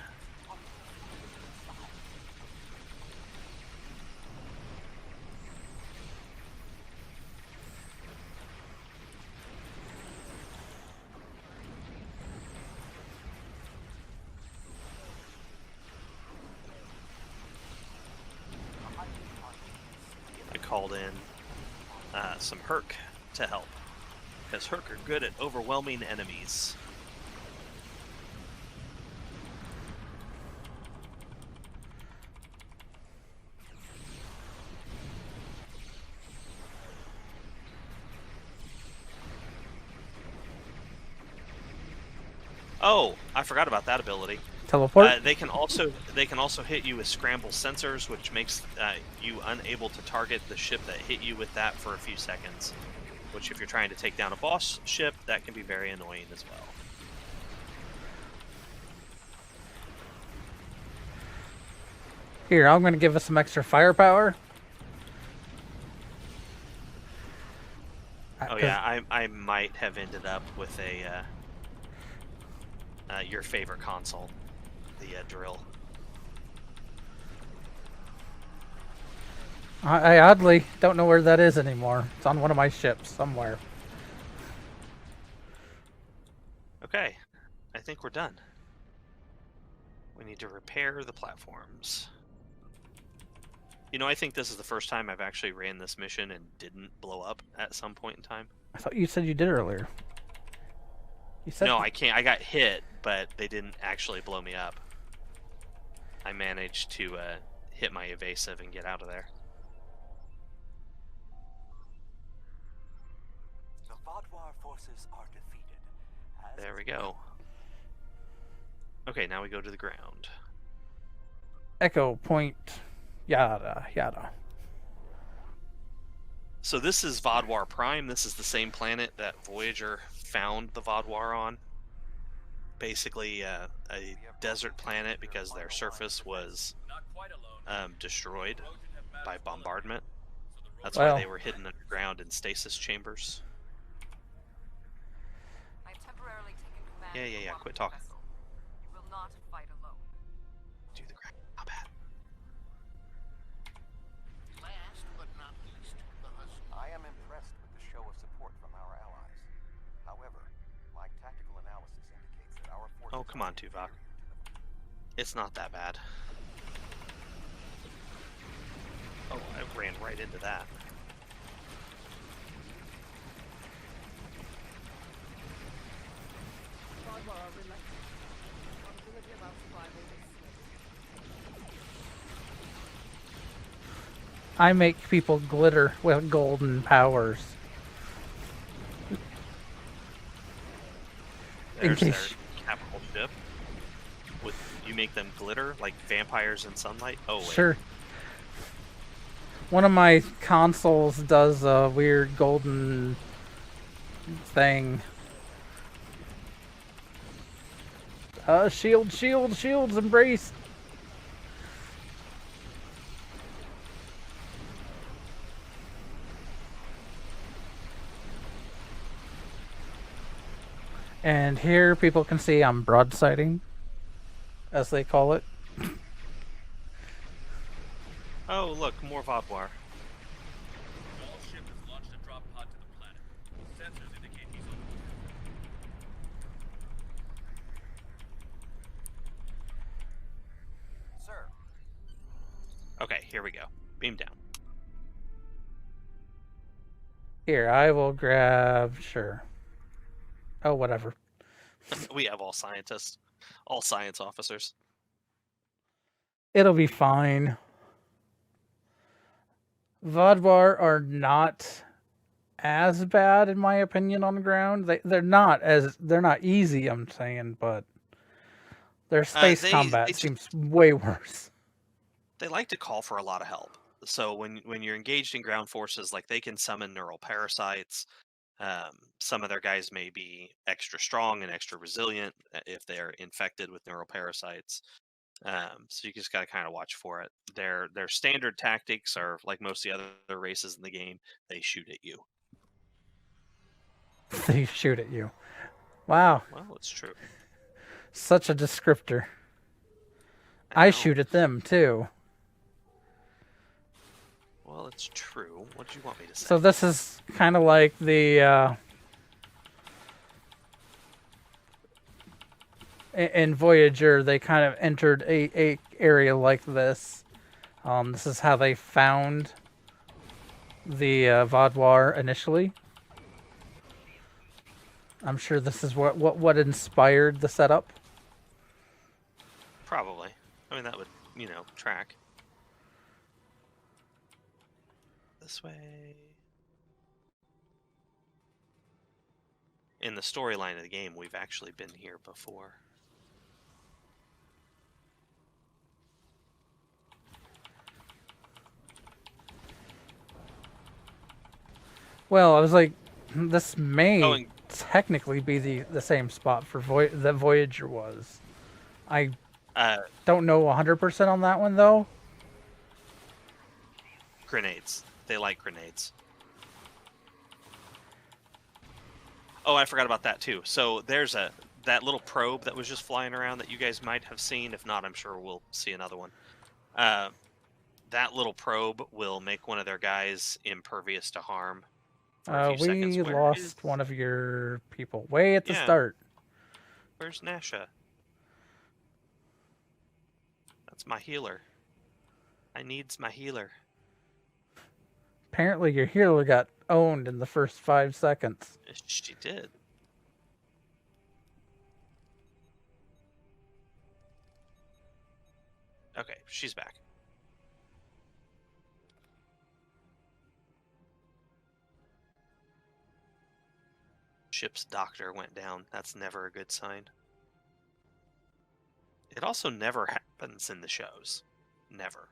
I called in some Herc to help, because Herc are good at overwhelming enemies. Oh, I forgot about that ability.
Teleport?
They can also hit you with scramble sensors, which makes you unable to target the ship that hit you with that for a few seconds. Which, if you're trying to take down a boss ship, that can be very annoying as well.
Here, I'm going to give us some extra firepower.
Oh yeah, I might have ended up with a your favorite console, the drill.
I oddly don't know where that is anymore. It's on one of my ships somewhere.
Okay, I think we're done. We need to repair the platforms. You know, I think this is the first time I've actually ran this mission and didn't blow up at some point in time.
I thought you said you did earlier. You said
No, I can't. I got hit, but they didn't actually blow me up. I managed to hit my evasive and get out of there.
The Vodwar forces are defeated.
There we go. Okay, now we go to the ground.
Echo Point, yada yada.
So this is Vodwar Prime. This is the same planet that Voyager found the Vodwar on. Basically a desert planet because their surface was destroyed by bombardment. That's why they were hidden underground in stasis chambers.
I've temporarily taken command
Yeah,
of the
quit talking.
vessel. You will not fight alone.
Do the ground combat.
Last but not least, the hustle.
I am impressed with the show of support from our allies. However, my tactical analysis indicates that our forces...
Oh, come on, Tuvok. It's not that bad. Oh, I ran right into that.
I make people glitter with golden powers.
There's
In
their
case-
capital ship. You make them glitter like vampires in sunlight? Oh, wait.
Sure. One of my consoles does a weird golden thing. Shields, embrace. And here people can see I'm broadsiding, as they call it.
Oh, look, more Vodwar.
All ship has launched a drop pod to the planet. Sensors indicate he's on board.
Okay, here we go. Beam down.
Here, I will grab... Sure. Oh, whatever.
We have all scientists. All science officers.
It'll be fine. Vodwar are not as bad, in my opinion, on the ground. They're not easy, I'm saying, but their space combat seems way worse.
They like to call for a lot of help. So when you're engaged in ground forces, like they can summon neural parasites. Some of their guys may be extra strong and extra resilient if they're infected with neural parasites. So you just got to kind of watch for it. Their standard tactics are like most of the other races in the game. They shoot at you.
They shoot at you. Wow.
Well, it's true.
Such a descriptor. I shoot at them, too.
Well, it's true. What do you want me to say?
So this is kind of like the... in Voyager, they kind of entered a area like this. This is how they found the Vodwar initially. I'm sure this is what inspired the setup.
Probably. I mean, that would, track. This way. In the storyline of the game, we've actually been here before.
Well, I was like, this may technically be the same spot for that Voyager was. I don't know 100% on that one, though.
Grenades. They like grenades. Oh, I forgot about that, too. So there's that little probe that was just flying around that you guys might have seen. If not, I'm sure we'll see another one. That little probe will make one of their guys impervious to harm.
We lost one of your people way at the start.
Where's Nasha? That's my healer. I needs my healer.
Apparently your healer got owned in the first 5 seconds.
She did. Okay, she's back. Ship's doctor went down. That's never a good sign. It also never happens in the shows. Never.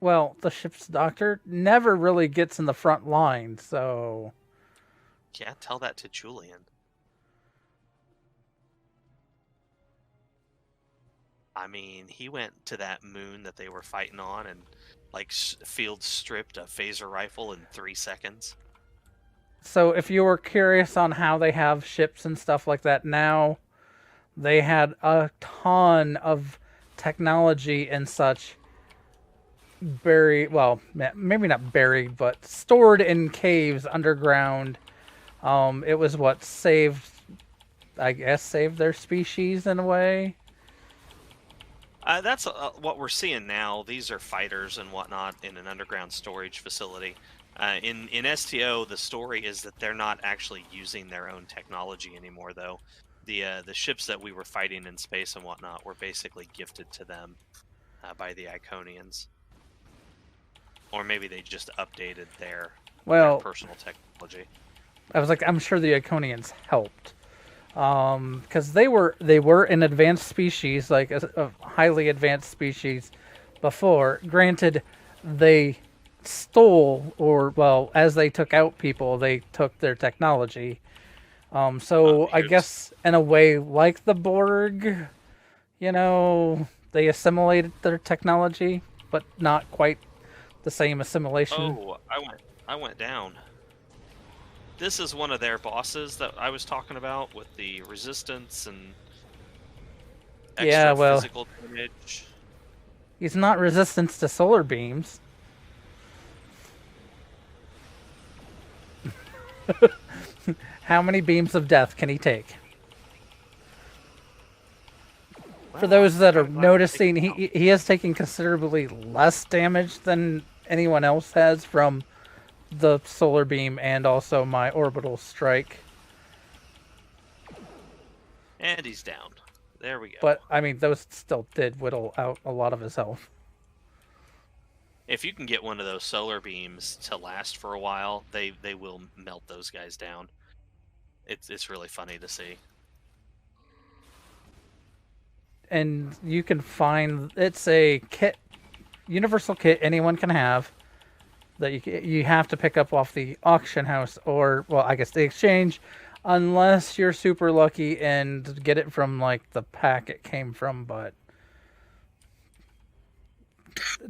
Well, the ship's doctor never really gets in the front line, so...
Yeah, tell that to Julian. I mean, he went to that moon that they were fighting on and, like, field stripped a phaser rifle in 3 seconds.
So if you were curious on how they have ships and stuff like that now, they had a ton of technology and such buried, well, maybe not buried, but stored in caves underground. It was what saved their species in a way.
That's what we're seeing now. These are fighters and whatnot in an underground storage facility. In STO, the story is that they're not actually using their own technology anymore, though. The ships that we were fighting in space and whatnot were basically gifted to them by the Iconians. Or maybe they just updated their personal technology.
I was like, I'm sure the Iconians helped. Because they were an advanced species, like a highly advanced species before. Granted, they stole, or, well, as they took out people, they took their technology. So I guess in a way, like the Borg, they assimilated their technology, but not quite the same assimilation.
Oh, I went down. This is one of their bosses that I was talking about with the resistance and extra physical damage.
He's not resistant to solar beams. How many beams of death can he take? For those that are noticing, he has taken considerably less damage than anyone else has from the solar beam and also my orbital strike.
And he's down. There we go.
But, I mean, those still did whittle out a lot of his health.
If you can get one of those solar beams to last for a while, they will melt those guys down. It's really funny to see.
And you can find, it's a kit, universal kit anyone can have, that you have to pick up off the auction house, or, well, I guess the exchange, unless you're super lucky and get it from, like, the pack it came from, but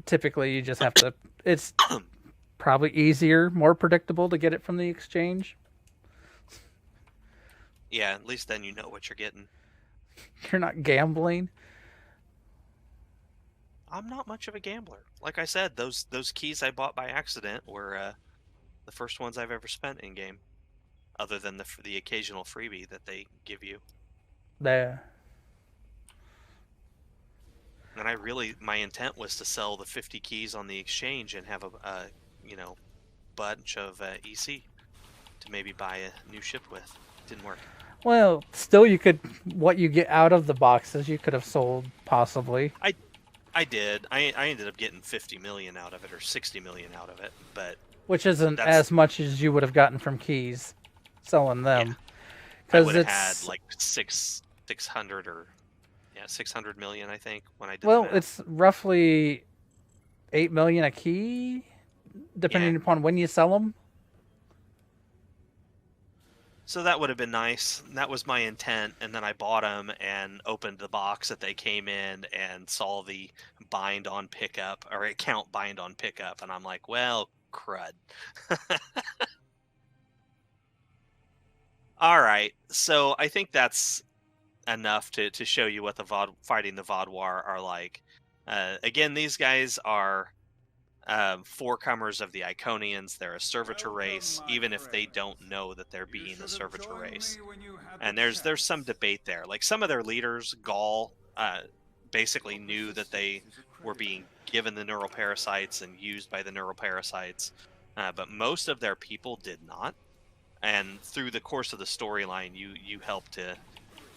typically you just have to, it's probably easier, more predictable to get it from the exchange.
Yeah, at least then you know what you're getting.
You're not gambling.
I'm not much of a gambler. Like I said, those keys I bought by accident were the first ones I've ever spent in game, other than the occasional freebie that they give you.
Yeah.
And my intent was to sell the 50 keys on the exchange and have a bunch of EC to maybe buy a new ship with. Didn't work.
Well, still, what you get out of the boxes, you could have sold, possibly.
I did. I ended up getting 50 million out of it, or 60 million out of it, but...
Which isn't as much as you would have gotten from keys, selling them.
Yeah. I would have had, like, 600 or... Yeah, 600 million, I think, when I did
Well,
the math.
it's roughly 8 million a key, depending upon when you sell them.
So that would have been nice. That was my intent, and then I bought them and opened the box that they came in and saw the bind on pickup, or account bind on pickup, and I'm like, well, crud. All right, so I think that's enough to show you what the fighting the Vodwar are like. Again, these guys are forecomers of the Iconians. They're a servitor race, even if they don't know that they're being a servitor race. And there's some debate there. Like, some of their leaders, Gaul, basically knew that they were being given the neuroparasites and used by the neuroparasites, but most of their people did not. And through the course of the storyline, you help to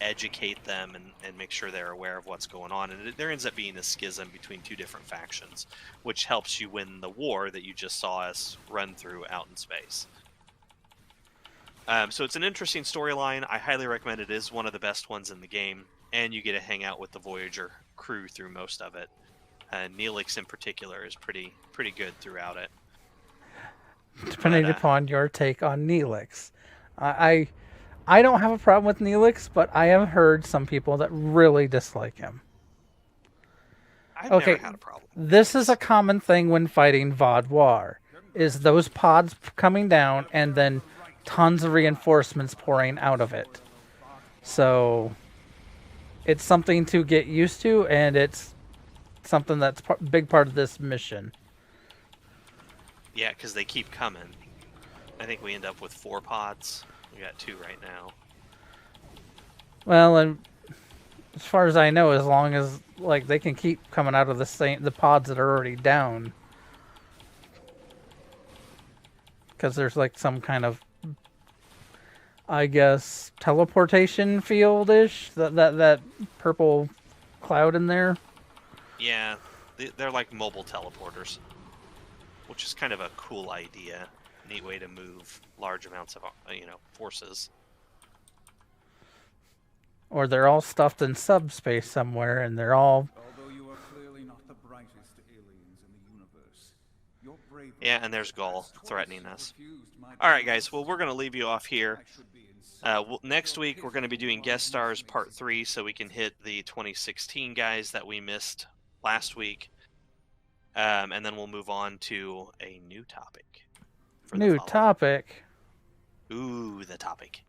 educate them and make sure they're aware of what's going on, and there ends up being a schism between two different factions, which helps you win the war that you just saw us run through out in space. So it's an interesting storyline. I highly recommend it. It is one of the best ones in the game, and you get to hang out with the Voyager crew through most of it. Neelix in particular is pretty good throughout it.
Depending upon your take on Neelix. I don't have a problem with Neelix, but I have heard some people that really dislike him.
I've never had a problem.
This is a common thing when fighting Vodwar, is those pods coming down and then tons of reinforcements pouring out of it. So it's something to get used to, and it's something that's a big part of this mission.
Yeah, because they keep coming. I think we end up with 4 pods. We got 2 right now.
Well, and as far as I know, as long as they can keep coming out of the pods that are already down, because there's some kind of, I guess, teleportation field-ish, that purple cloud in there.
Yeah, they're like mobile teleporters, which is kind of a cool idea. Neat way to move large amounts of forces.
Or they're all stuffed in subspace somewhere, and they're all...
Although you are clearly not the brightest aliens in the universe, your bravery...
Yeah, and there's Gaul threatening us. Alright guys, well, we're going to leave you off here. Next week we're going to be doing Guest Stars Part 3, so we can hit the 2016 guys that we missed last week. And then we'll move on to a new topic.
New topic?
Ooh, the topic.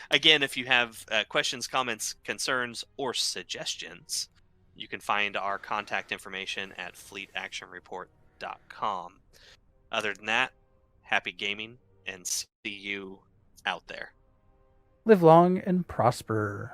Again, if you have questions, comments, concerns, or suggestions, you can find our contact information at fleetactionreport.com. Other than that, happy gaming, and see you out there.
Live long and prosper.